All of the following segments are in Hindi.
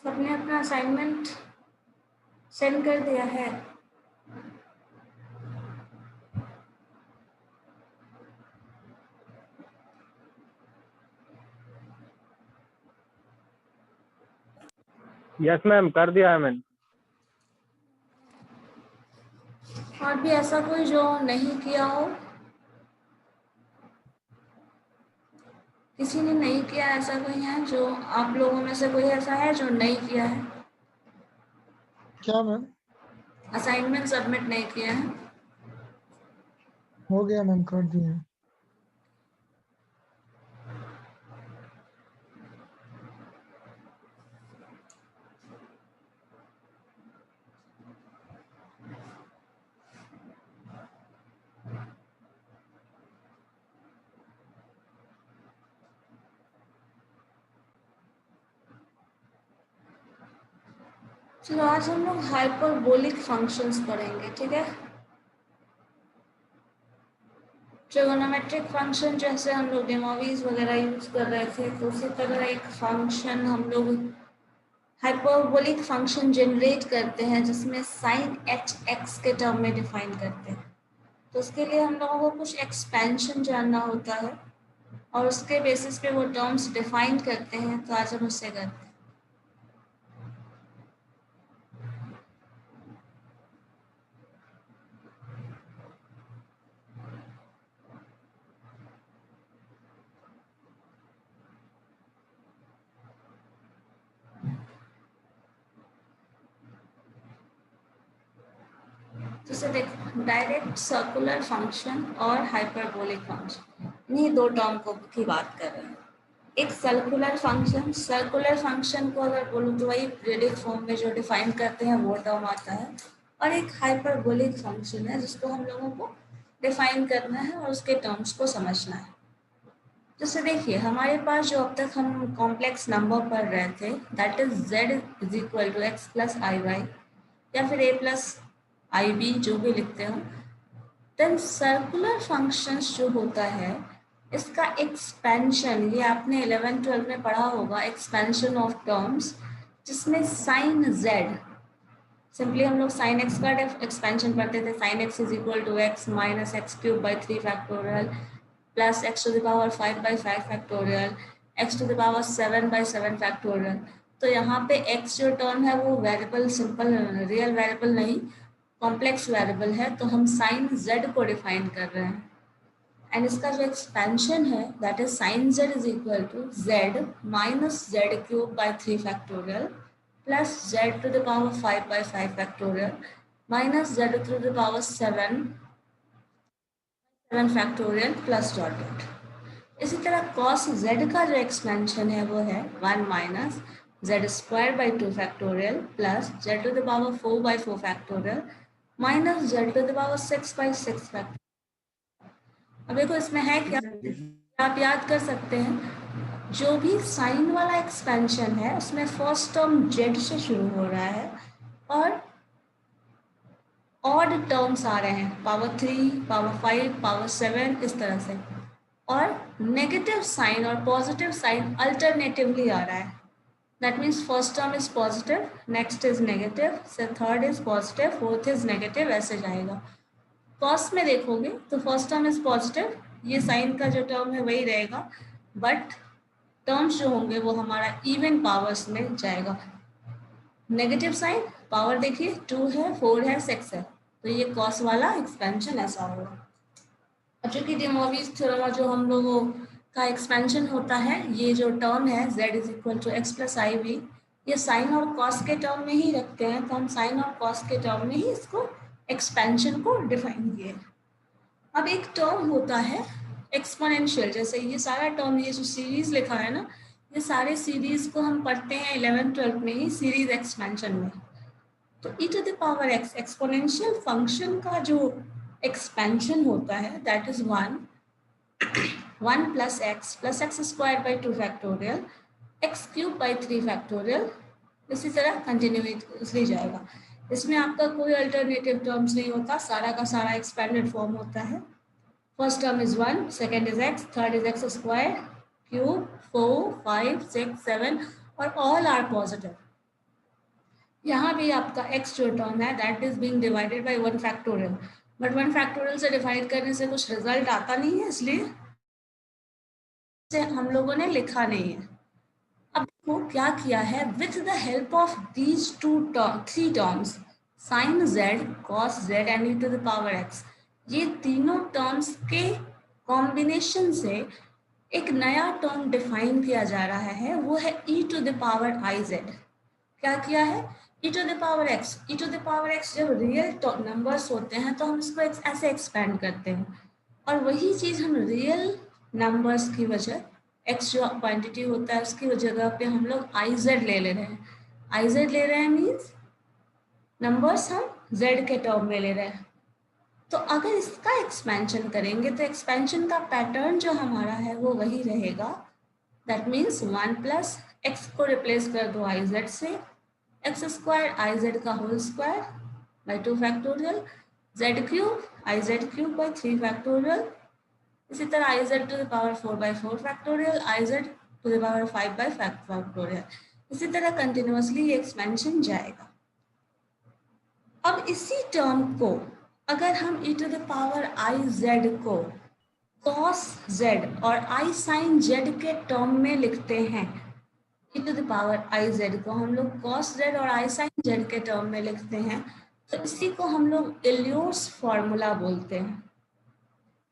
सबने अपना असाइनमेंट सेंड कर दिया है? यस मैम, कर दिया है मैंने। और भी ऐसा कोई जो नहीं किया हो? किसी ने नहीं किया, ऐसा कोई है जो आप लोगों में से कोई ऐसा है जो नहीं किया है? क्या मैम? असाइनमेंट सबमिट नहीं किया है? हो गया मैम, कर दिए हैं। चलो आज हम लोग हाइपरबोलिक फंक्शंस पढ़ेंगे, ठीक है। ट्रिगोनोमेट्रिक फंक्शन जैसे हम लोग डेमोविज वगैरह यूज कर रहे थे, तो उसी तरह एक फंक्शन हम लोग हाइपरबोलिक फंक्शन जनरेट करते हैं जिसमें साइन एच एक्स के टर्म में डिफाइन करते हैं। तो उसके लिए हम लोगों को कुछ एक्सपेंशन जानना होता है और उसके बेसिस पे वो टर्म्स डिफाइन करते हैं। तो आज हम उससे करते हैं। जैसे देखो, डायरेक्ट सर्कुलर फंक्शन और हाइपरबोलिक फंक्शन, इन्हीं दो टर्म को की बात कर रहे हैं। एक सर्कुलर फंक्शन को अगर बोलूँ तो वही प्रिडिक्ट फॉर्म में जो डिफाइन करते हैं वो टर्म आता है। और एक हाइपरबोलिक फंक्शन है जिसको हम लोगों को डिफाइन करना है और उसके टर्म्स को समझना है। जैसे देखिए, हमारे पास जो अब तक हम कॉम्प्लेक्स नंबर पढ़ रहे थे, that is z is equal to x plus i y या फिर a प्लस आई बी, जो भी लिखते हो। देन सर्कुलर फंक्शंस जो होता है, इसका एक्सपेंशन, ये आपने 11th-12th में पढ़ा होगा, एक्सपेंशन ऑफ टर्म्स, जिसमें साइन z, सिंपली हम लोग साइन एक्स का एक्सपेंशन पढ़ते थे। Sine x is equal to x minus x cube by 3 factorial plus x to the power 5 by 5 factorial x to the power 7 by 7 factorial. तो यहाँ पे एक्स जो टर्म है वो वेरिएबल, सिंपल रियल वेरिएबल नहीं, कॉम्प्लेक्स वेरिएबल है, तो हम साइन z को डिफाइन कर रहे हैं। एंड इसका जो एक्सपेंशन है, that is sine z is equal to z minus z cube by 3 factorial plus z to the power 5 by 5 factorial minus z to the power 7 factorial plus dot dot. इसी तरह cos z का जो एक्सपेंशन है वो है 1 minus z square by 2 factorial plus z to the power 4 by 4 factorial minus z to the power 6 by 6 factorial. अब देखो इसमें है क्या, आप याद कर सकते हैं, जो भी साइन वाला एक्सपेंशन है उसमें फर्स्ट टर्म जेड से शुरू हो रहा है और ऑड टर्म्स आ रहे हैं, पावर 3, पावर 5, पावर 7, इस तरह से। और नेगेटिव साइन और पॉजिटिव साइन अल्टरनेटिवली आ रहा है। That means first term is positive, next is negative, say third is positive, fourth is negative, ऐसे जाएगा। कॉस में देखोगे तो फर्स्ट टर्म इज पॉजिटिव, ये साइन का जो टर्म है वही रहेगा, बट टर्म्स जो होंगे वो हमारा इवन पावर्स में जाएगा। नेगेटिव साइन, पावर देखिए 2 है, 4 है, 6 है, तो ये कॉस वाला एक्सपेंशन ऐसा होगा। अब जो कि डेमोविज थ्योरम जो हम लोगों का एक्सपेंशन होता है, ये जो टर्म है z is equal to x plus i v, ये साइन और कॉस के टर्म में ही रखते हैं, तो हम साइन और कॉस के टर्म में ही इसको एक्सपेंशन को डिफाइन किए। अब एक टर्म होता है एक्सपोनेंशियल, जैसे ये सारा टर्म, ये जो सीरीज लिखा है ना, ये सारे सीरीज को हम पढ़ते हैं 11th-12th में ही, सीरीज एक्सपेंशन में। तो e to the power x exponential function का जो एक्सपेंशन होता है, that is 1 plus x square by 2 factorial x cube by 3 factorial, इसी तरह कंटिन्यूसली जाएगा। इसमें आपका कोई अल्टरनेटिव टर्म्स नहीं होता, सारा का सारा एक्सपेंडेड फॉर्म होता है। First term is 1, second is x, third is x square cube 4 5 6 7 और ऑल आर पॉजिटिव। यहाँ भी आपका x जो टर्म है that is being divided bye 1 factorial, but 1 factorial से डिवाइड करने से कुछ रिजल्ट आता नहीं है, इसलिए हम लोगों ने लिखा नहीं है। अब वो क्या किया है, with the help of these three terms sine z, cos z and e to the power x, ये तीनों टर्म्स के कॉम्बिनेशन से एक नया टर्म डिफाइन किया जा रहा है, वो है e to the power i z. क्या किया है, e to the power x. E to the power x जब रियल नंबर्स होते हैं तो हम इसको ऐसे एक्सपेंड करते हैं, और वही चीज हम रियल नंबर्स की वजह, एक्स जो क्वांटिटी होता है उसकी जगह पे हम लोग आई जेड ले रहे हैं। आई जेड ले रहे हैं मीन्स नंबर्स हम जेड के टर्म में ले रहे हैं। तो अगर इसका एक्सपेंशन करेंगे तो एक्सपेंशन का पैटर्न जो हमारा है वो वही रहेगा, दैट मीन्स 1 प्लस एक्स को रिप्लेस कर दो आई जेड से, एक्स स्क्वायर आई जेड का whole square by 2 factorial, z cube i z cube by 3 factorial, इसी तरह i z to the power 4 by 4 factorial, i z to the power 5 by factorial. इसी तरह कंटिन्यूसली ये एक्सपेंशन जाएगा। अब इसी टर्म को अगर हम e to the power i z को cos z और i sin z के टर्म में लिखते हैं, e to the power i z को हम लोग cos z और i sin z के टर्म में लिखते हैं, तो इसी को हम लोग इलियोट्स फॉर्मूला बोलते हैं।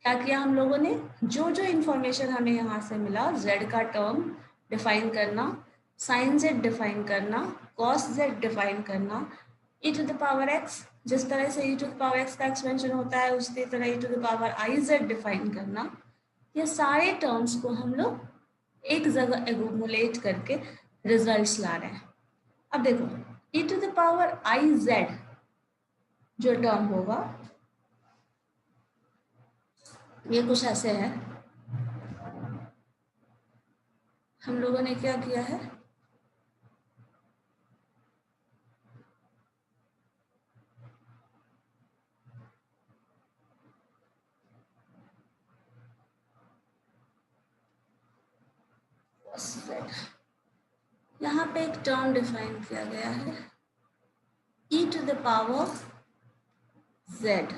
क्या किया हम लोगों ने, जो जो इंफॉर्मेशन हमें यहाँ से मिला, z का टर्म डिफाइन करना, sin z डिफाइन करना, cos z डिफाइन करना, e to the power x, जिस तरह से e to the power x का एक्सपेंशन होता है उसी तरह e to the power i z define करना, ये सारे टर्म्स को हम लोग एक जगह एग्यूमुलेट करके रिजल्ट्स ला रहे हैं। अब देखो e to the power i z जो टर्म होगा ये कुछ ऐसे है। हम लोगों ने क्या किया है, यहाँ पे एक टर्म डिफाइन किया गया है e to the power z,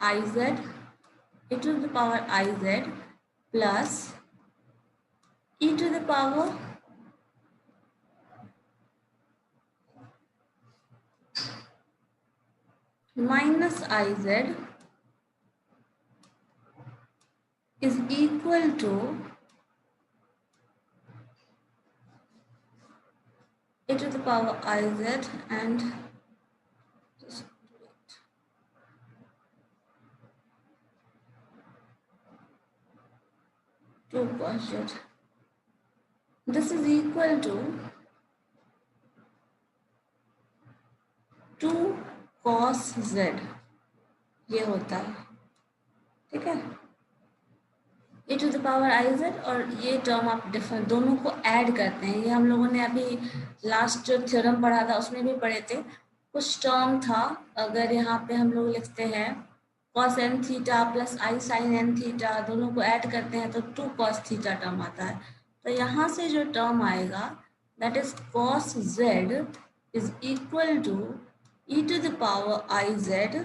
i z, e to the power i z plus e to the power minus i z is equal to e to the power I z and just wait. 2 cos z. This is equal to 2 cos z, ये होता है, ठीक है। e to the power i z और ये टर्म आप डिफरेंट दोनों को ऐड करते हैं, ये हम लोगों ने अभी लास्ट जो थ्योरम पढ़ा था उसमें भी पढ़े थे। कुछ टर्म था, अगर यहाँ पे हम लोग लिखते हैं cos n theta plus i sin n theta, दोनों को ऐड करते हैं तो 2 cos थीटा टर्म आता है। तो यहाँ से जो टर्म आएगा that is cos z is equal to e to the power i z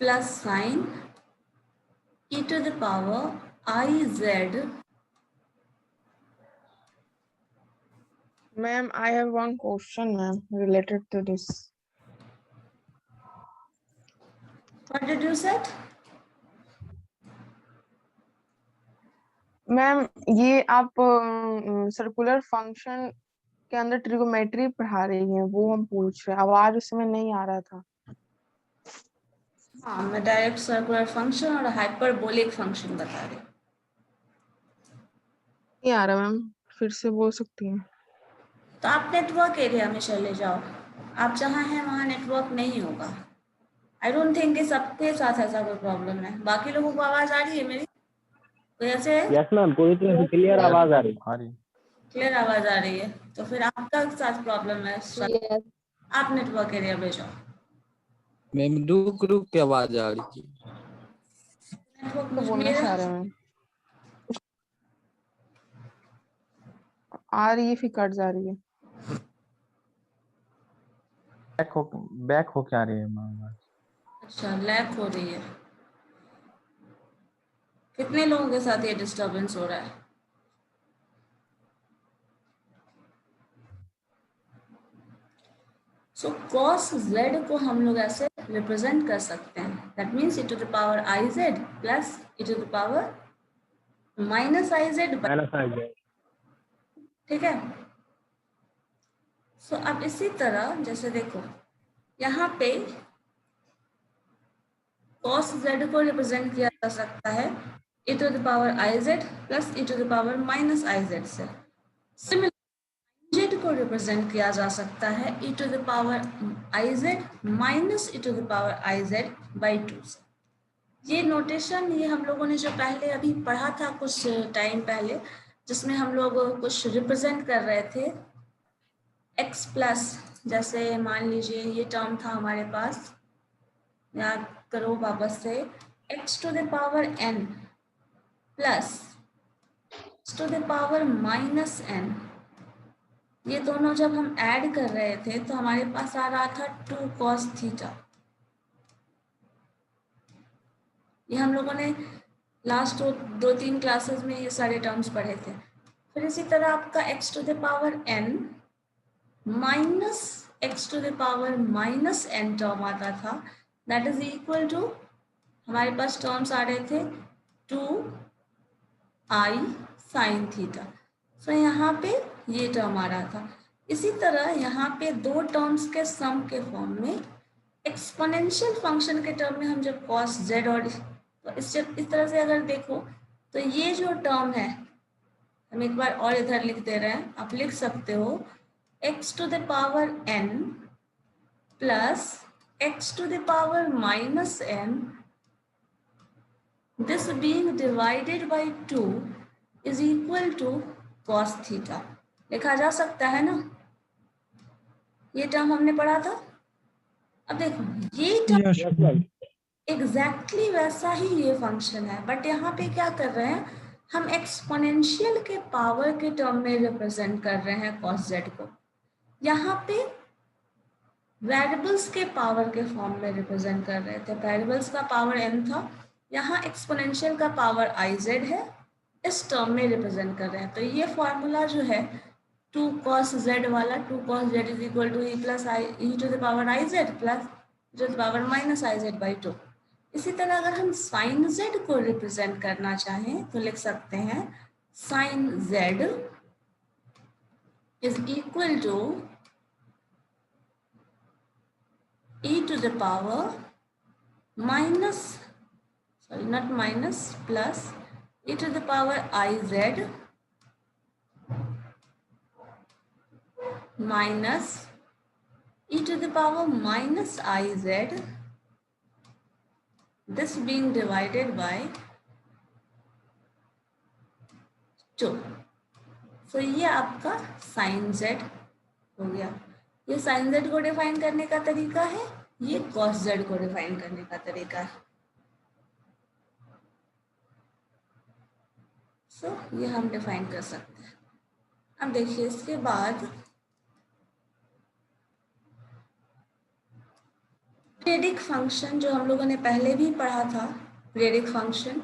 plus sine e to the power I z. Ma'am, I have one question, ma'am, related to this. What did you said? Ma'am ये आप सर्कुलर फंक्शन के अंदर ट्रिगोमेट्री पढ़ा रही हैं, वो हम पूछ रहे हैं, आवाज उस समय नहीं आ रहा था। हाँ, मैं डायरेक्ट सर्कुलर फंक्शन और हाइपरबोलिक फंक्शन बता रही हूँ। नहीं आ रहा मैम, फिर से बोल सकती हैं? तो आप नेटवर्क एरिया में चले जाओ, आप जहाँ हैं वहाँ नेटवर्क नहीं होगा। आई डोंट थिंक कि सबके साथ ऐसा कोई प्रॉब्लम है। बाकी लोगों को आवाज आ रही है मेरी? तो ऐसे यस मैम, पूरी तरह से क्लियर आवाज आ रही है। क्लियर आवाज आ रही है। तो फिर आपका साथ प्रॉब्लम है, Yes. आप नेटवर्क एरिया में जाओ। मैम रुक रुक के आवाज आ रही है। नेटवर्क तो बोलना मेरा चाह रहे हैं आ रही है फिर कट जा रही है। बैक हो क्या रही है मैम? अच्छा लैग हो रही है। कितने लोगों के साथ ये डिस्टरबेंस हो रहा है? सो cos z को हम लोग ऐसे रिप्रेजेंट कर सकते हैं, that means e to the power i z plus e to the power minus i z, ठीक है। सो अब इसी तरह जैसे देखो यहाँ पे cos z को रिप्रेजेंट किया जा सकता है e to the power i z plus e to the power minus i z से। सिमिलर z को रिप्रेजेंट किया जा सकता है e to the power i z minus e to the power i z by 2 से। ये नोटेशन ये हम लोगों ने जो पहले अभी पढ़ा था कुछ टाइम पहले, जिसमें हम लोग कुछ रिप्रेजेंट कर रहे थे x प्लस, जैसे मान लीजिए ये टर्म था हमारे पास, याद करो वापस से, x to the power n plus x to the power minus n, ये दोनों जब हम ऐड कर रहे थे तो हमारे पास आ रहा था 2 cos थीटा। ये हम लोगों ने लास्ट दो तीन क्लासेस में ये सारे टर्म्स पढ़े थे। फिर इसी तरह आपका x to the power n minus x to the power minus n term आता था, दैट इज इक्वल टू, हमारे पास टर्म्स आ रहे थे 2i साइन थीटा। सो यहाँ पे ये टर्म आ रहा था। इसी तरह यहाँ पे दो टर्म्स के सम के फॉर्म में एक्सपोनेंशियल फंक्शन के टर्म में हम जब cos z और तो इस तरह से अगर देखो तो ये जो टर्म है, हम एक बार और इधर लिख दे रहे हैं, आप लिख सकते हो x to the power n plus x to the power minus n, this being divided by 2 is equal to cos theta. लिखा जा सकता है ना, ये टर्म हमने पढ़ा था। अब देखो ये टर्म एग्जैक्टली वैसा ही ये फंक्शन है, बट यहाँ पे क्या कर रहे हैं हम एक्सपोनेंशियल के पावर के टर्म में रिप्रेजेंट कर रहे हैं cos z को। यहाँ पे वेरिएबल्स के पावर के फॉर्म में रिप्रेजेंट कर रहे थे, वेरिएबल्स का पावर n था, यहाँ एक्सपोनेंशियल का पावर आई जेड है, इस टर्म में रिप्रेजेंट कर रहे हैं। तो ये फॉर्मूला जो है 2 cos z वाला, 2 cos z is equal to e plus i e to the power i z plus e to the power minus i z by 2। इसी तरह अगर हम साइन z को रिप्रेजेंट करना चाहें तो लिख सकते हैं sine z is equal to e to the power minus, sorry not minus, plus e to the power i z minus e to the power minus i z, this being divided by 2। so ये आपका sin z हो गया। ये sin z को डिफाइन करने का तरीका है, ये cos z को डिफाइन करने का तरीका है। so ये हम डिफाइन कर सकते हैं। अब देखिए इसके बाद पीरियडिक फंक्शन जो हम लोगों ने पहले भी पढ़ा था, पीरियडिक फंक्शन,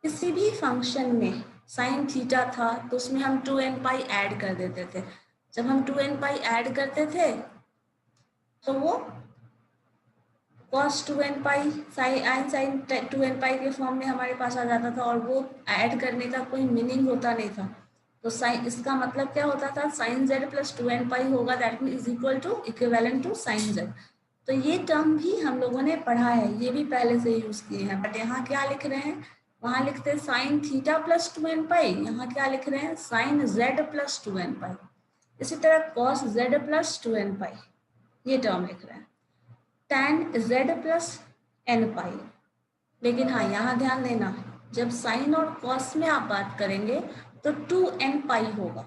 किसी भी फंक्शन में साइन थीटा था तो उसमें हम 2n पाई ऐड कर देते थे। जब हम 2n पाई ऐड करते थे तो वो cos 2n pi sine 2n पाई के फॉर्म में हमारे पास आ जाता था, और वो ऐड करने का कोई मीनिंग होता नहीं था। तो साइन, इसका मतलब क्या होता था, sign z plus 2n pi होगा, that mean is equal to equivalent to sine z। तो ये टर्म भी हम लोगों ने पढ़ा है, ये भी पहले से यूज किए हैं, बट यहाँ क्या लिख रहे हैं, वहां लिखते हैं साइन थीटा प्लस 2n पाई, यहाँ क्या लिख रहे हैं साइन z प्लस 2n पाई। इसी तरह cos z प्लस 2n पाई ये टर्म लिख रहे हैं, tan z प्लस n पाई। लेकिन हाँ यहाँ ध्यान देना, जब साइन और cos में आप बात करेंगे तो 2n पाई होगा,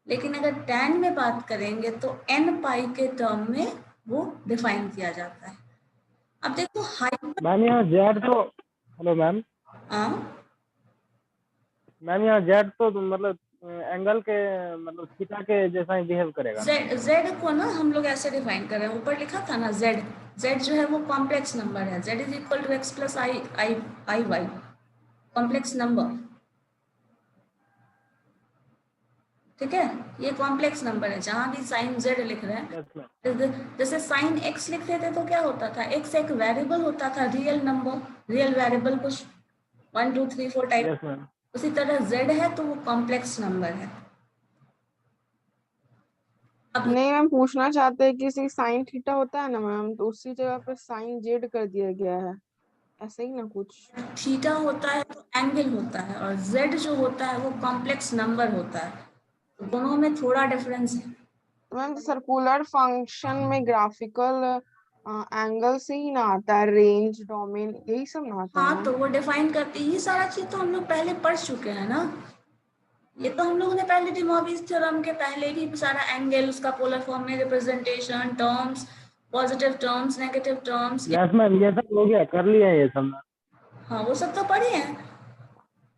लेकिन अगर tan में बात करेंगे तो n पाई के टर्म में वो डिफाइन किया जाता है। अब देखो हाइपर, मैम यहाँ जेड तो, हेलो मैम, मैम यहाँ जेड तो मतलब एंगल के मतलब थीटा के जैसा ही बिहेव करेगा ना। z को ना हम लोग ऐसे डिफाइन कर रहे हैं, ऊपर लिखा था ना z जो है वो कॉम्प्लेक्स नंबर है, z is equal to x plus i y, complex number, ठीक है, ये कॉम्प्लेक्स नंबर है। जहां भी साइन z लिख रहे हैं, यस मैम, जैसे साइन x लिखते थे तो क्या होता था, x एक वेरिएबल होता था, रियल नंबर, रियल वेरिएबल कुछ 1 2 3 4 टाइप। यस मैम, उसी तरह z है तो वो कॉम्प्लेक्स नंबर है। अब नहीं मैम, पूछना चाहते हैं कि जैसे साइन थीटा होता है ना मैम, तो उसी जगह पे साइन जेड कर दिया गया है, ऐसे ही ना कुछ। थीटा होता है तो एंगल होता है, और z जो होता है वो कॉम्प्लेक्स नंबर होता है, दोनों में थोड़ा डिफरेंस है। तो मैम सर्कुलर फंक्शन में ग्राफिकल एंगल से ही ना आता है, रेंज डोमेन यही सब ना आता है हाँ, मैम। तो वो डिफाइन करती है, ये सारा चीज तो हम लोग पहले पढ़ चुके हैं ना, ये तो हम लोगों ने पहले डी मॉर्गन्स थ्योरम के पहले भी सारा एंगल, उसका पोलर फॉर्म में representation, terms, positive terms, negative terms, yes ma'am, ये सब हो गया, कर लिया ये सब मैम। हाँ वो सब तो पढ़े हैं।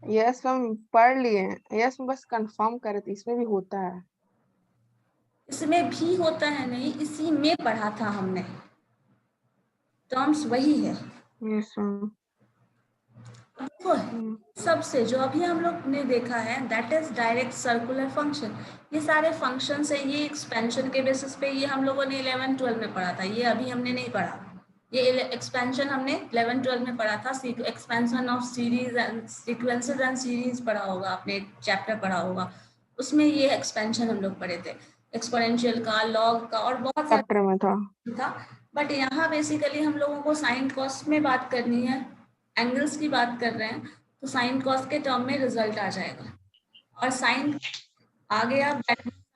यस मैम, पढ़ लिए हैं। यस, बस कंफर्म करे थे, इसमें भी होता है। इसमें भी होता है नहीं, इसी में पढ़ा था हमने, टर्म्स वही है। Yes ma'am. देखो सबसे जो अभी हम लोग ने देखा है that is direct circular function. ये सारे फंक्शन है, ये एक्सपेंशन के बेसिस पे, ये हम लोगों ने 11 12 में पढ़ा था, ये अभी हमने नहीं पढ़ा। ये एक्सपेंशन हमने 11 12 में पढ़ा था, expansion of series and sequences and series पढ़ा होगा आपने, एक चैप्टर पढ़ा होगा, उसमें ये एक्सपेंशन हम लोग पढ़े थे, एक्सपोनेंशियल का, लॉग का, और बहुत सारे चैप्टर में था। था। बट यहाँ बेसिकली हम लोगों को साइन कॉस में बात करनी है, एंगल्स की बात कर रहे हैं, तो साइन कॉस के टर्म में रिजल्ट आ जाएगा, और साइन आ गया,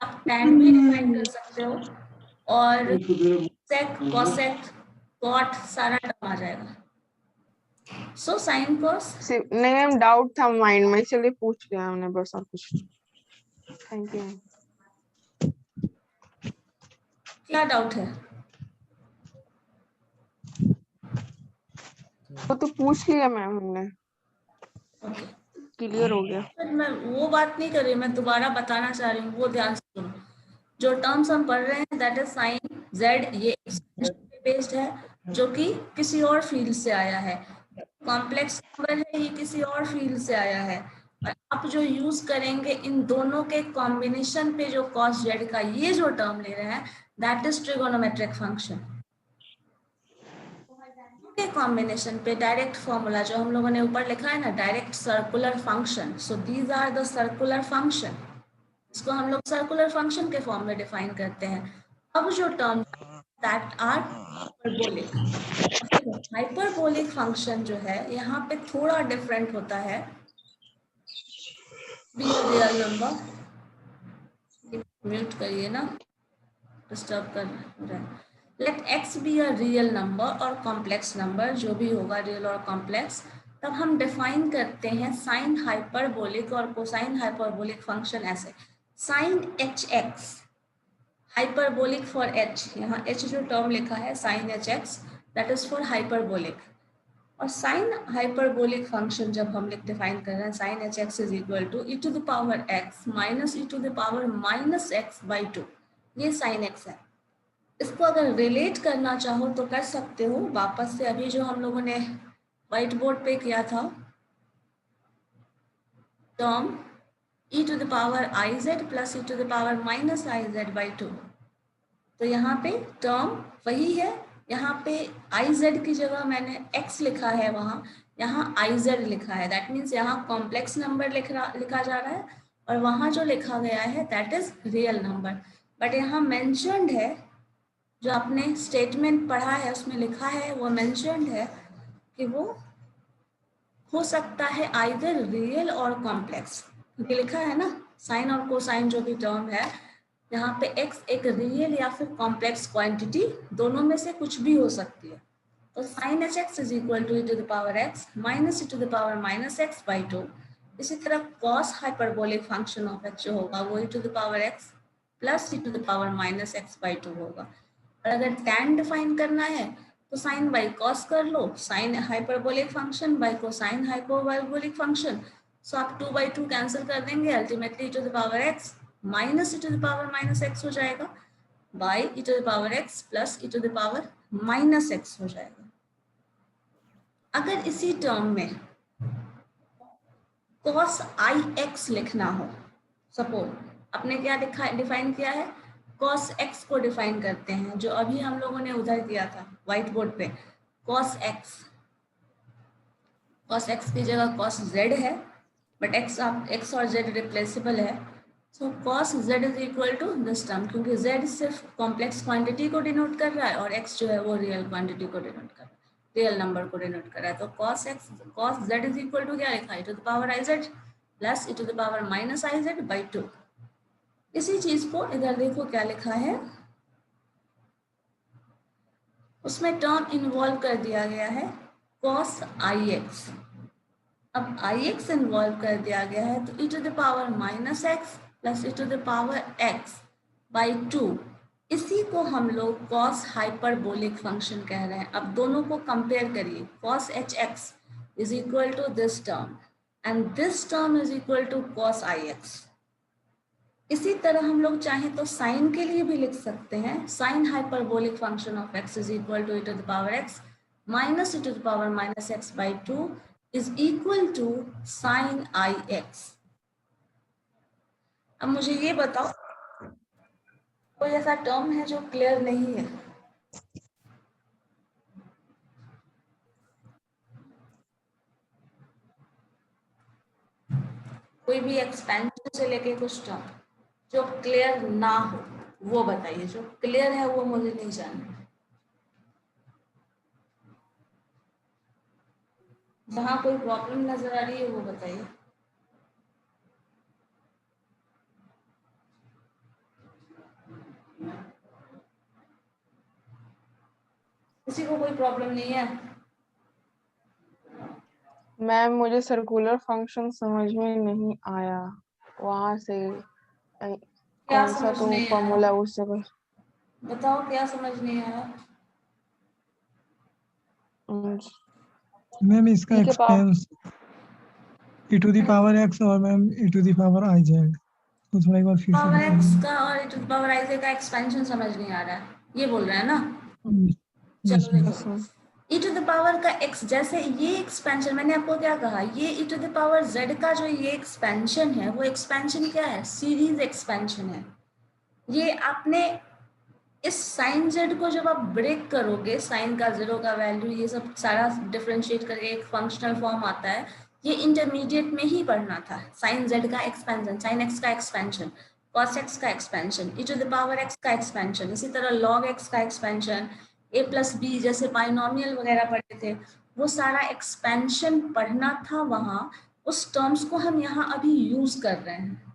आप टैन भी डिफाइन कर सकते हो, और सेक, कॉसेक, कॉट सारा टर्म आ जाएगा। सो साइन कॉस, नहीं मैम, डाउट था माइंड में, चलिए पूछ लिया हमने, बस और कुछ। Thank you. क्या डाउट है? वो तो पूछ लिया मैम हमने, ओके, क्लियर हो गया। फिर मैं वो बात नहीं कर रही, मैं दोबारा बताना चाह रही हूँ, वो ध्यान से सुनो। जो टर्म्स हम पढ़ रहे हैं दैट इज साइन जेड, ये बेस्ड है, जो कि किसी और फील्ड से आया है, कॉम्प्लेक्स नंबर है, ये किसी और फील्ड से आया है, और आप जो यूज करेंगे इन दोनों के कॉम्बिनेशन पे, जो कॉस जेड का ये जो टर्म ले रहे हैं दैट इज ट्रिगोनोमेट्रिक फंक्शन के कॉम्बिनेशन पे। डायरेक्ट फॉर्मूला जो हम लोगों ने ऊपर लिखा है ना, direct circular function, so these are the circular function, इसको हम लोग सर्कुलर फंक्शन के फॉर्म में डिफाइन करते हैं। अब जो term that are hyperbolic, hyperbolic function जो है यहाँ पे थोड़ा डिफरेंट होता है, be a real number, mute करिए ना, डिस्टर्ब कर रहे हैं। Let x B a real number और कॉम्प्लेक्स नंबर, जो भी होगा रियल और कॉम्प्लेक्स, तब हम डिफाइन करते हैं साइन हाइपरबोलिक और कोसाइन हाइपरबोलिक फंक्शन ऐसे, sine h x hyperbolic for h, यहाँ एच जो टर्म लिखा है sine h x that is for hyperbolic, और साइन हाइपरबोलिक फंक्शन जब हम डिफाइन कर रहे हैं sine h x is equal to e to the power x minus e to the power minus x by 2, ये साइन एक्स है। इसको अगर रिलेट करना चाहो तो कर सकते हो, वापस से अभी जो हम लोगों ने व्हाइट बोर्ड पे किया था, term e to the power iz plus e to the power minus iz by 2, तो यहाँ पे टर्म वही है, यहाँ पे iz की जगह मैंने x लिखा है, वहाँ यहाँ iz लिखा है, दैट मीन्स यहाँ कॉम्प्लेक्स नंबर लिखा जा रहा है, और वहाँ जो लिखा गया है that is real number. But यहाँ मेंशन्ड है, जो आपने स्टेटमेंट पढ़ा है उसमें लिखा है, वो मेंशन्ड है कि वो हो सकता है आइदर रियल और कॉम्प्लेक्स, क्योंकि लिखा है ना साइन और कोसाइन जो भी टर्म है, यहाँ पे x एक रियल या फिर कॉम्प्लेक्स क्वांटिटी, दोनों में से कुछ भी हो सकती है। तो sine h x is equal to e to the power x minus e to the power minus x by 2, इसी तरह cos hyperbolic function of x जो होगा वो e⁻x प्लस e⁻−x/2 होगा। और अगर tan डिफाइन करना है तो साइन बाई कॉस कर लो, sine hyperbolic function by cosine hyperbolic function. So आप 2/2 कैंसिल कर देंगे, अल्टीमेटली e⁻x माइनस e⁻−x हो जाएगा बाई e⁻x प्लस e⁻−x हो जाएगा। अगर इसी टर्म में cos ix लिखना हो, सपोज आपने क्या डिफाइन किया है, cos x को डिफाइन करते हैं जो अभी हम लोगों ने उधर किया था व्हाइट बोर्ड पे। cos x की जगह cos z है, बट x और z रिप्लेसेबल है। So cos z is equal to this term, क्योंकि z सिर्फ कॉम्प्लेक्स क्वांटिटी को डिनोट कर रहा है और x जो है वो रियल क्वांटिटी को डिनोट कर रहा है, रियल नंबर को डिनोट कर रहा है। तो cos z is equal to क्या लिखा है, e⁻iz प्लस e⁻−iz/2। इसी चीज को इधर देखो क्या लिखा है, उसमें टर्म इन्वॉल्व कर दिया गया है cos ix। अब ix इन्वॉल्व कर दिया गया है तो e⁻−x प्लस e⁻x/2, इसी को हम लोग cos हाइपरबोलिक फंक्शन कह रहे हैं। अब दोनों को कंपेयर करिए, cos hx is equal to this term and this term is equal to cos ix। इसी तरह हम लोग चाहें तो साइन के लिए भी लिख सकते हैं, sine hyperbolic function of x is equal to e⁻x minus e⁻−x/2 is equal to sine ix। अब मुझे ये बताओ कोई ऐसा टर्म है जो क्लियर नहीं है? कोई भी एक्सपेंशन से लेके कुछ टर्म जो क्लियर ना हो वो बताइए, जो क्लियर है वो मुझे नहीं जानना। जहाँ कोई प्रॉब्लम नजर आ रही है वो बताइए। किसी को कोई प्रॉब्लम नहीं है? मैम मुझे सर्कुलर फंक्शन समझ में नहीं आया, वहां से क्या कौन सा समझ तो नहीं आया? फॉर्मूला उससे बताओ क्या समझ नहीं आया? मैम इसका ठीक है एक्सपेंस e⁻x और मैम e⁻iz, तो थोड़ा एक बार फिर से पावर एक्स बताइए। का और e⁻iz का एक्सपेंशन समझ नहीं आ रहा है, ये बोल रहे हैं ना? यस चलो मैम। देखो, e⁻ का x, जैसे ये एक्सपेंशन मैंने आपको क्या कहा, ये e⁻z का जो ये एक्सपेंशन है वो एक्सपेंशन क्या है, सीरीज एक्सपेंशन है। ये आपने इस साइन z को जब आप ब्रेक करोगे, साइन का 0 का वैल्यू ये सब सारा डिफरेंशिएट करके एक फंक्शनल फॉर्म आता है, ये इंटरमीडिएट में ही पढ़ना था। साइन z का एक्सपेंशन, साइन x का एक्सपेंशन, cos x का एक्सपेंशन, e⁻x का एक्सपेंशन, इसी तरह log x का एक्सपेंशन, a प्लस बी जैसे बाइनोमियल वगैरह पढ़े थे, वो सारा एक्सपेंशन पढ़ना था वहाँ। उस टर्म्स को हम यहाँ अभी यूज कर रहे हैं।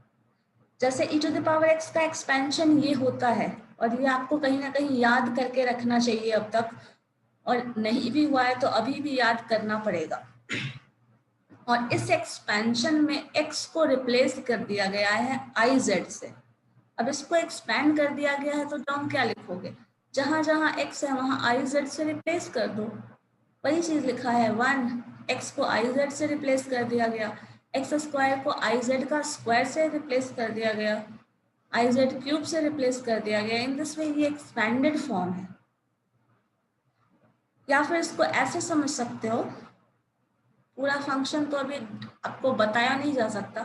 जैसे e⁻x का एक्सपेंशन ये होता है, और ये आपको कहीं ना कहीं याद करके रखना चाहिए अब तक, और नहीं भी हुआ है तो अभी भी याद करना पड़ेगा। और इस एक्सपेंशन में x को रिप्लेस कर दिया गया है iz से। अब इसको एक्सपेंड कर दिया गया है तो टर्म क्या लिखोगे, जहां जहां x है वहां iz से रिप्लेस कर दो। वही चीज लिखा है 1, x को iz से रिप्लेस कर दिया गया, x² को iz का स्क्वायर से रिप्लेस कर दिया गया, iz³ से रिप्लेस कर दिया गया। इन दिस वे ये एक्सपेंडेड फॉर्म है। या फिर इसको ऐसे समझ सकते हो, पूरा फंक्शन तो अभी आपको बताया नहीं जा सकता,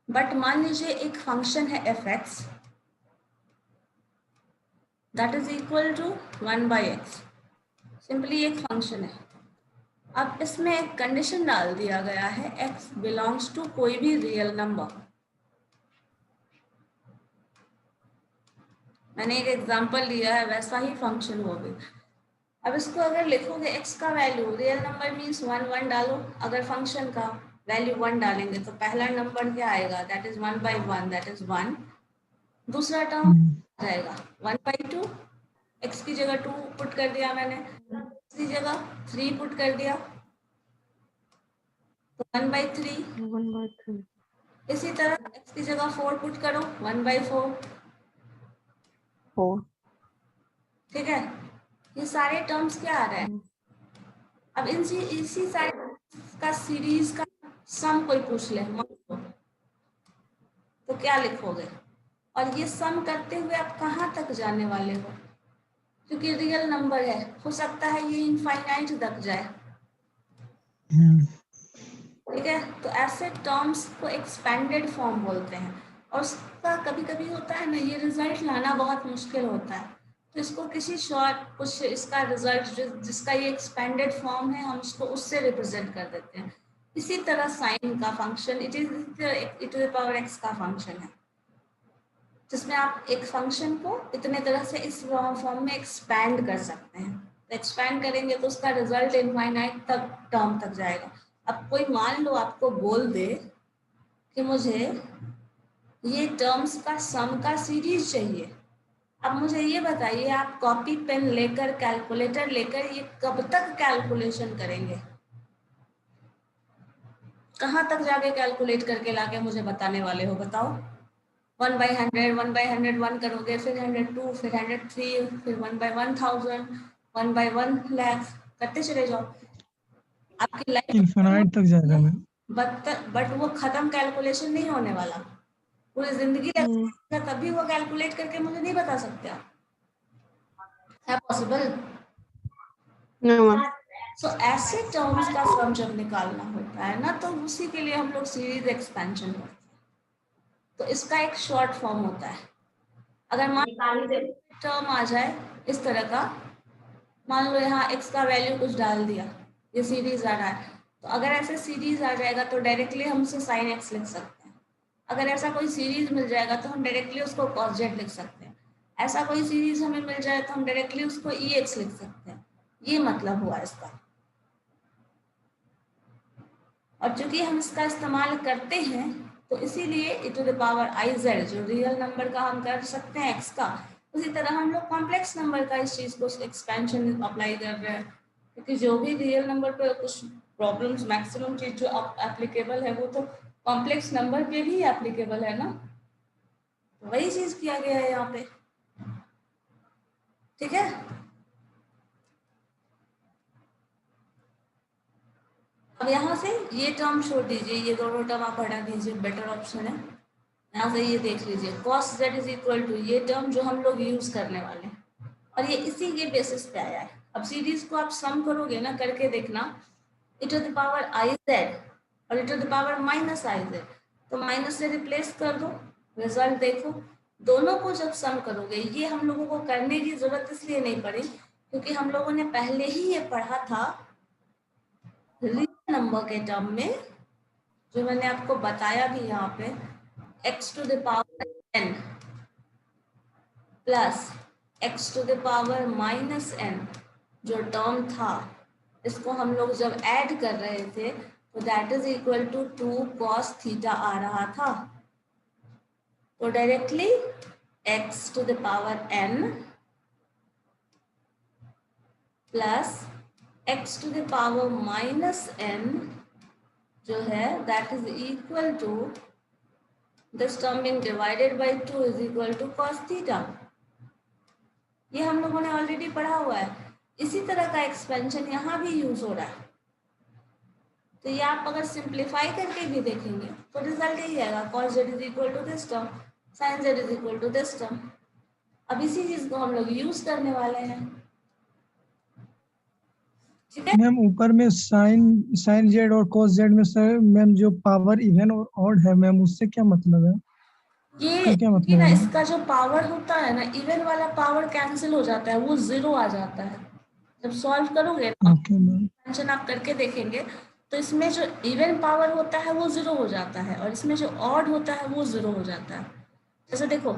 बट मान लीजिए एक फंक्शन है f(x) that is equal to 1/x। Simply एक फंक्शन है। अब इसमें एक कंडीशन डाल दिया गया है x बिलोंग्स टू कोई भी रियल नंबर। मैंने एक एग्जांपल लिया है, वैसा ही फंक्शन हो गया। अब इसको अगर लिखोगे x का वैल्यू, रियल नंबर मीन्स 1 1 डालो, अगर फंक्शन का वैल्यू 1 डालेंगे तो पहला नंबर क्या आएगा, दैट इज 1/1, दैट इज 1। दूसरा टर्म रहेगा 1/2, x की जगह 2 पुट कर दिया मैंने, x की जगह 3 पुट कर दिया, तो 1/3। 1/3 इसी तरह x की जगह 4 पुट करो, 1/4। 4। ठीक है, ये सारे टर्म्स क्या आ रहे हैं? अब इसी सारे का सीरीज का सम कोई पूछ ले मान लो, तो क्या लिखोगे? और ये सम करते हुए आप कहाँ तक जाने वाले हो? क्योंकि रियल नंबर है, हो सकता है ये इनफाइनाइट तक जाए। ठीक है, तो ऐसे टर्म्स को एक्सपेंडेड फॉर्म बोलते हैं। और उसका कभी कभी होता है ना, ये रिजल्ट लाना बहुत मुश्किल होता है, तो इसको किसी शॉर्ट कुछ इसका रिजल्ट जिसका ये एक्सपेंडेड फॉर्म है, हम उसको उससे रिप्रेजेंट कर देते हैं। इसी तरह साइन का function e to the power x का फंक्शन है, जिसमें आप एक फंक्शन को इतने तरह से इस फॉर्म में एक्सपैंड कर सकते हैं। तो एक्सपैंड करेंगे तो उसका रिजल्ट इनफाइनाइट तक टर्म तक जाएगा। अब कोई मान लो आपको बोल दे कि मुझे ये टर्म्स का सम का सीरीज चाहिए, अब मुझे ये बताइए, आप कॉपी पेन लेकर कैलकुलेटर लेकर ये कब तक कैलकुलेशन करेंगे? कहाँ तक जाके कैलकुलेट करके लाके मुझे बताने वाले हो, बताओ? 1/100, 1/100 1 करोगे, फिर 102, फिर 103, फिर 1/1000, 1/1 लाख करते चले जाओ। आपकी लाइफ इन्फिनाइट तक जाएगा मैम। बट वो खत्म कैलकुलेशन नहीं होने वाला, पूरी जिंदगी लगेगा, तभी वो कैलकुलेट करके मुझे नहीं बता सकते आप। है पॉसिबल? सो ऐसे टर्म्स का सम जब निकालना होता है ना, तो उसी के लिए हम लोग सीरीज एक्सपेंशन करते हैं। तो इसका एक शॉर्ट फॉर्म होता है। अगर मान टर्म आ जाए इस तरह का, मान लो यहाँ x का वैल्यू कुछ डाल दिया, ये सीरीज आ रहा है, तो अगर ऐसे सीरीज आ जाएगा तो डायरेक्टली हम उसे साइन x लिख सकते हैं। अगर ऐसा कोई सीरीज मिल जाएगा तो हम डायरेक्टली उसको cos z लिख सकते हैं। ऐसा कोई सीरीज हमें मिल जाए तो हम डायरेक्टली उसको ex लिख सकते हैं। ये मतलब हुआ इसका। और चूंकि हम इसका इस्तेमाल करते हैं, तो इसीलिए e to the power iz जो रियल नंबर का हम कर सकते हैं x का, उसी तरह हम लोग कॉम्प्लेक्स नंबर का इस चीज को एक्सपेंशन अप्लाई कर रहे हैं। क्योंकि जो भी रियल नंबर पे कुछ प्रॉब्लम्स, मैक्सिमम चीज जो एप्लीकेबल है वो तो कॉम्प्लेक्स नंबर पे भी एप्लीकेबल है ना, तो वही चीज किया गया है यहाँ पे। ठीक है, अब यहाँ से ये टर्म छोड़ दीजिए, ये दोनों टर्म आप हटा दीजिए, बेटर ऑप्शन है। यहाँ से ये देख लीजिए cos z is equal to ये टर्म जो हम लोग यूज करने वाले हैं, और ये इसी के बेसिस पे आया है। अब सीरीज को आप सम करोगे ना, करके देखना, e to the power iz और e to the power minus iz, तो माइनस से रिप्लेस कर दो, रिजल्ट देखो। दोनों को जब सम करोगे, ये हम लोगों को करने की जरूरत इसलिए नहीं पड़ी क्योंकि हम लोगों ने पहले ही ये पढ़ा था रियल नंबर के टर्म में, जो मैंने आपको बताया भी यहाँ पे, x to the power n plus x to the power minus n जो टर्म था, इसको हम लोग जब ऐड कर रहे थे तो that is equal to 2 cos theta आ रहा था। तो directly x to the power n plus x to the power minus n जो है that is equal to this term being divided by 2 is equal to cos theta। ये हम लोगों ने ऑलरेडी पढ़ा हुआ है। इसी तरह का एक्सपेंशन यहाँ भी यूज हो रहा है। तो ये आप अगर सिंप्लीफाई करके भी देखेंगे तो रिजल्ट यही आएगा, cos z is equal to this term, sin z is equal to this term। अब इसी चीज को हम लोग यूज करने वाले हैं। ठीक है, मैम ऊपर में साइन जेड और cos जेड में सर मैम जो पावर इवन और ऑड है मैम, उससे क्या मतलब है? ये क्या मतलब ना है? इसका जो पावर होता है ना, इवन वाला पावर कैंसिल हो जाता है, वो 0 आ जाता है। जब सॉल्व करोगे ना, ओके मैम। एक्सपेंशन आप करके देखेंगे तो इसमें जो इवन पावर होता है वो 0 हो जाता है, और इसमें जो ऑड होता है वो 0 हो जाता है। जैसे देखो,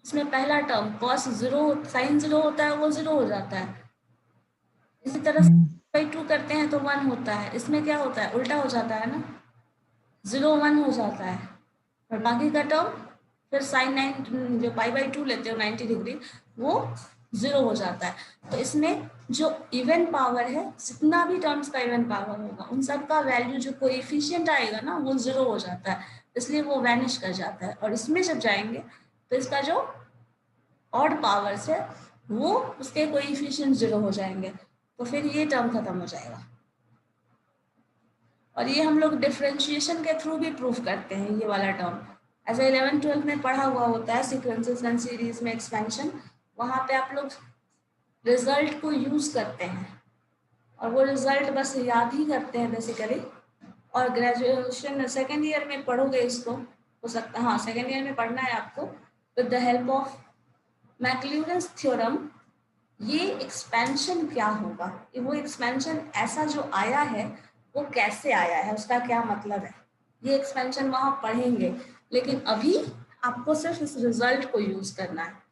इसमें पहला टर्म cos 0 sin 0 होता है, वो 0 हो जाता है। इसी तरह से 2 करते हैं तो 1 होता है, इसमें क्या होता है, उल्टा हो जाता है ना, 0 1 हो जाता है। और बाकी का टर्म फिर sin 9 जो पाई/2 लेते हो 90 डिग्री, वो 0 हो जाता है। तो इसमें जो इवन पावर है, जितना भी टर्म्स का इवन पावर होगा उन सब का वैल्यू जो कोएफिशिएंट आएगा ना वो 0 हो जाता है, इसलिए वो वैनिश कर जाता है। और इसमें जब जाएंगे तो इसका जो ऑड पावर्स है वो उसके कोएफिशिएंट 0 हो जाएंगे, तो फिर ये टर्म खत्म हो जाएगा। और ये हम लोग डिफरेंशिएशन के थ्रू भी प्रूफ करते हैं ये वाला टर्म। ऐसे 11-12 में पढ़ा हुआ होता है सीक्वेंसेस एंड सीरीज में एक्सपेंशन, वहाँ पे आप लोग रिजल्ट को यूज करते हैं और वो रिजल्ट बस याद ही करते हैं बेसिकली। और ग्रेजुएशन सेकेंड ईयर में पढ़ोगे इसको, हो सकता है, हाँ सेकेंड ईयर में पढ़ना है आपको with the help of Maclaurin's theorem. ये एक्सपेंशन क्या होगा, वो एक्सपेंशन ऐसा जो आया है वो कैसे आया है, उसका क्या मतलब है, ये एक्सपेंशन वहां पढ़ेंगे। लेकिन अभी आपको सिर्फ इस रिजल्ट को यूज करना है।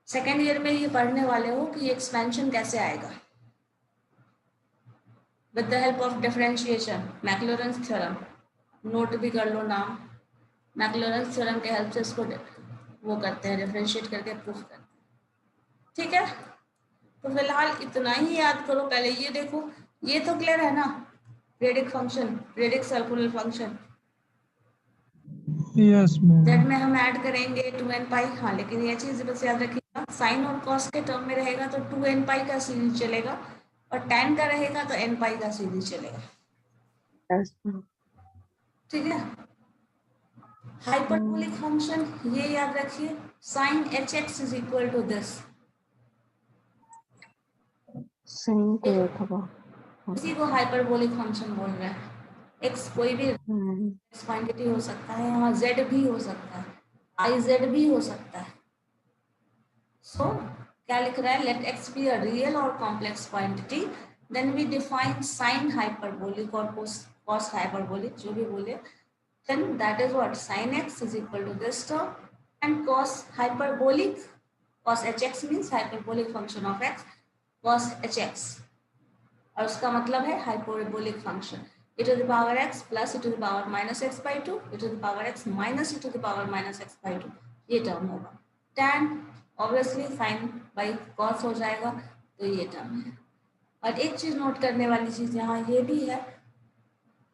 सेकेंड ईयर में ये पढ़ने वाले हो कि ये एक्सपेंशन कैसे आएगा with the help of differentiation, Maclaurin's theorem. Note भी कर लो नाम, मैक्लॉरेंस थ्योरम के हेल्प से इसको वो करते हैं, डिफरेंशिएट करके प्रूफ करते हैं। ठीक है, तो फिलहाल इतना ही याद करो। पहले ये देखो, ये तो क्लियर है ना, रेडिक फंक्शन, रेडिक सर्कुलर फंक्शन। यस जेड मैम। में हम ऐड करेंगे 2n पाई, हाँ लेकिन ये चीज बस याद रखिएगा, साइन और कॉस के टर्म में रहेगा तो 2n पाई का सीरीज चलेगा, और tan का रहेगा तो n पाई का सीरीज चलेगा। Yes, ma'am. ठीक है, हाइपरबोलिक फंक्शन ये याद रखिए, sine hx is equal to this. Same को था वो। इसी को हाइपरबोलिक फंक्शन बोल रहे हैं। x कोई भी हम्म, क्वांटिटी हो सकता है, यहाँ z भी हो सकता है, iz भी हो सकता है। सो क्या लिख रहा है, let x be a real or complex quantity, then we define sine hyperbolic और कॉस हाइपरबोलिक, जो भी बोले, then that is what sin x is equal to this term, and cos hyperbolic, cos hx means hyperbolic function of x, cos hx, और उसका मतलब है hyperbolic function e to the power x plus e to the power minus x by 2 e to the power x minus e to the power minus x by 2, ये टर्म होगा। tan obviously sin by cos हो जाएगा, तो ये टर्म है। और एक चीज नोट करने वाली चीज यहाँ ये भी है,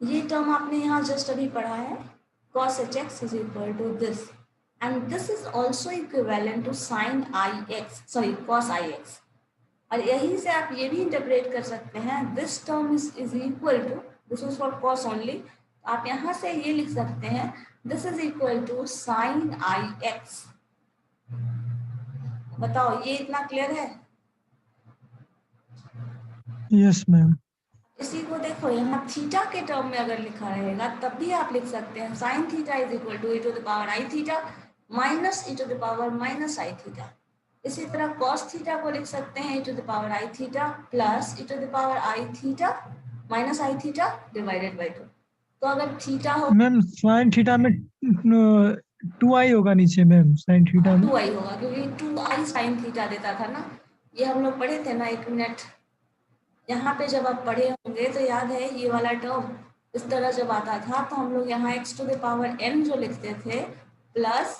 ये टर्म आपने यहाँ जस्ट अभी पढ़ा है, cos hx is equal to this, and this is also equivalent to sin ix, sorry cos ix। और यही से आप ये भी इंटरप्रेट कर सकते हैं, this term is equal to, this is for cos only, आप यहाँ से ये लिख सकते हैं, this is equal to sine i x. बताओ ये इतना क्लियर है? Yes ma'am. इसी को देखो यहाँ थीटा के टर्म में अगर लिखा रहेगा तब भी आप लिख सकते हैं, sine theta is equal to e to the power i theta minus e to the power minus i theta. इसी तरह cos थीटा को लिख सकते हैं e to the power i theta plus e to the power i theta minus i theta divided by 2। तो अगर थीटा हो मैम साइन थीटा में 2i होगा नीचे मैम, साइन थीटा में 2i होगा, क्योंकि 2i साइन थीटा देता था ना, ये हम लोग पढ़े थे ना, एक मिनट, यहाँ पे जब आप पढ़े होंगे तो याद है ये वाला टर्म इस तरह जब आता था तो हम लोग यहाँ x to the power n जो लिखते थे प्लस,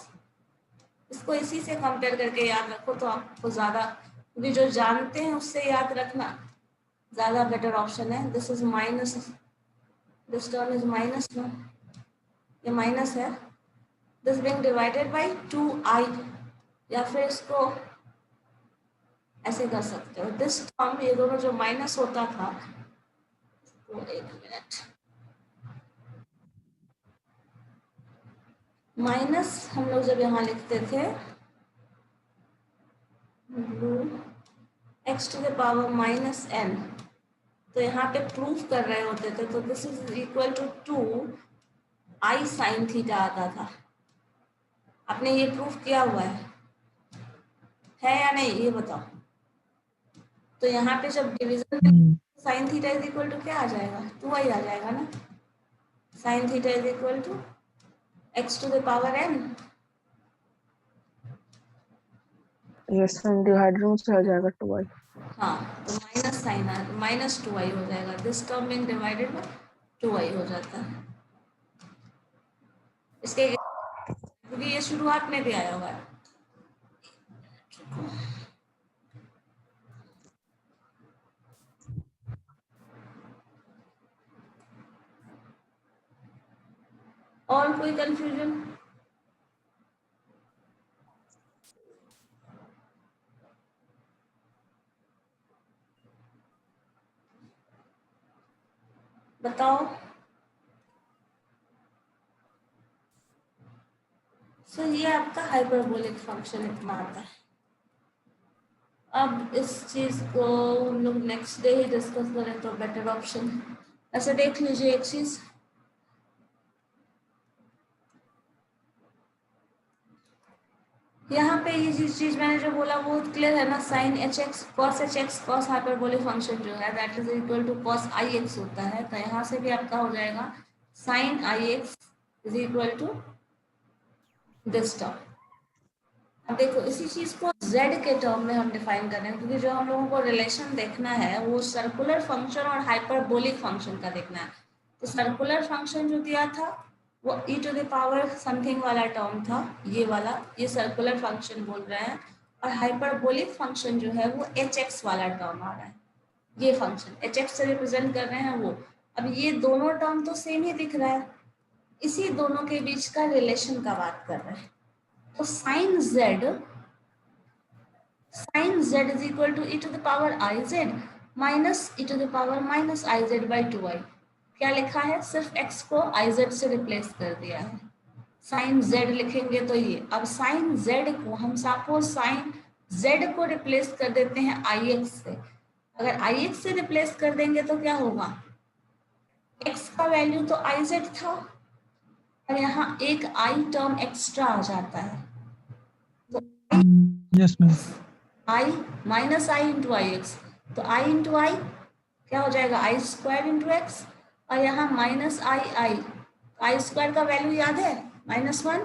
इसको इसी से कंपेयर करके याद रखो तो आपको ज्यादा, क्योंकि जो जानते हैं उससे याद रखना ज्यादा बेटर ऑप्शन है। This is minus, this term is minus ना, ये माइनस है, this being divided bye 2i, या फिर इसको ऐसे कर सकते हो, दिस टर्म, ये दोनों जो माइनस होता था, तो एक मिनट, माइनस हम लोग जब यहाँ लिखते थे x to the power minus n, तो यहाँ पे प्रूफ कर रहे होते थे, तो this is equal to 2i sine theta आता था। आपने ये प्रूफ किया हुआ है या नहीं, ये बताओ। तो यहाँ पे जब division sine theta is equal to क्या आ जाएगा, 2i आ जाएगा ना, sine theta is equal to x to the power n, yes ma'am, divider में से आ जाएगा 2i। हाँ तो माइनस साइन माइनस 2i हो जाएगा, this term being divided bye 2i हो जाता है। इसके क्योंकि ये शुरुआत में भी आया हुआ है, और कोई कंफ्यूजन? बताओ। सो ये आपका हाइपरबोलिक फंक्शन इतना आता है। अब इस चीज को हम लोग नेक्स्ट डे ही डिस्कस करें तो बेटर ऑप्शन है। ऐसे देख लीजिए एक चीज, यहाँ पे ये चीज मैंने जो बोला वो क्लियर है ना, sine h x cos hyperbolic function जो है that is equal to cos i x होता है। तो यहाँ से भी आपका हो जाएगा sine i x is equal to this term. अब देखो इसी चीज को z के टर्म में हम डिफाइन कर रहे हैं, क्योंकि जो हम लोगों को रिलेशन देखना है वो सर्कुलर फंक्शन और हाइपरबोलिक फंक्शन का देखना है। तो सर्कुलर फंक्शन जो दिया था वो e to the power something वाला टर्म था, ये वाला, ये सर्कुलर फंक्शन बोल रहे हैं। और हाइपरबोलिक फंक्शन जो है वो hx वाला टर्म आ रहा है, ये फंक्शन hx से रिप्रेजेंट कर रहे हैं वो। अब ये दोनों टर्म तो सेम ही दिख रहा है, इसी दोनों के बीच का रिलेशन का बात कर रहे हैं। तो sine z is equal to e to the power i z minus e to the power minus i z by 2i। क्या लिखा है? सिर्फ x को आई जेड से रिप्लेस कर दिया है। साइन z लिखेंगे तो ये, अब साइन z को हम सपोज साइन z को रिप्लेस कर देते हैं आई एक्स से। अगर आई एक्स से रिप्लेस कर देंगे तो क्या होगा? x का वैल्यू तो आई जेड था और यहाँ एक आई टर्म एक्स्ट्रा आ जाता है। Yes ma'am. I minus i into i x, तो आई इंटू आई क्या हो जाएगा? I square into x. और यहाँ माइनस आई स्क्वायर का वैल्यू याद है -1,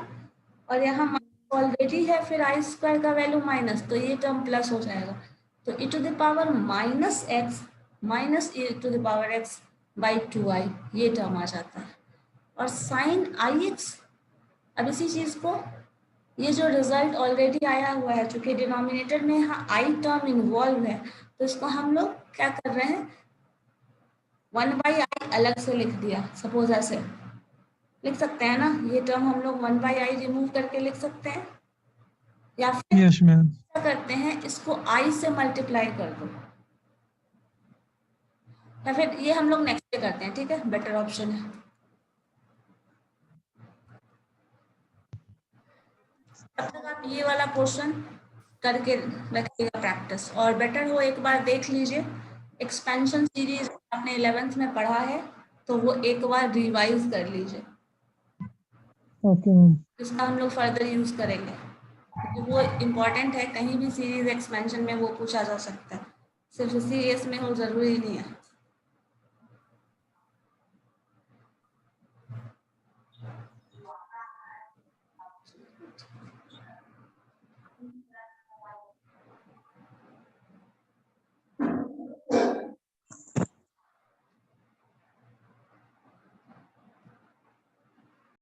और यहाँ ऑलरेडी है फिर आई स्क्वायर का वैल्यू माइनस, तो ये टर्म प्लस हो जाएगा। तो e to the power minus x minus e to the power x by 2i, ये टर्म आ जाता है। और साइन आई एक्स, अब इसी चीज को, ये जो रिजल्ट ऑलरेडी आया हुआ है, चूंकि डिनोमिनेटर में यहाँ आई टर्म इन्वॉल्व है, तो इसको हम लोग क्या कर रहे हैं, 1/i अलग से लिख दिया। सपोज ऐसे लिख सकते हैं ना, ये टर्म हम लोग 1/i रिमूव करके लिख सकते हैं, या फिर यस मैम। क्या करते हैं, इसको i से मल्टीप्लाई कर दो, या फिर ये हम लोग नेक्स्ट डे करते हैं, ठीक है, बेटर ऑप्शन है। तब तक आप ये वाला क्वेश्चन करके रखिएगा प्रैक्टिस, और बेटर हो एक बार देख लीजिए एक्सपेंशन सीरीज आपने 11th में पढ़ा है तो वो एक बार रिवाइज कर लीजिए, ओके मैम। इसका हम लोग फर्दर यूज करेंगे क्योंकि वो इम्पोर्टेंट है। कहीं भी सीरीज एक्सपेंशन में वो पूछा जा सकता है, सिर्फ सीरीज में हो जरूरी नहीं है।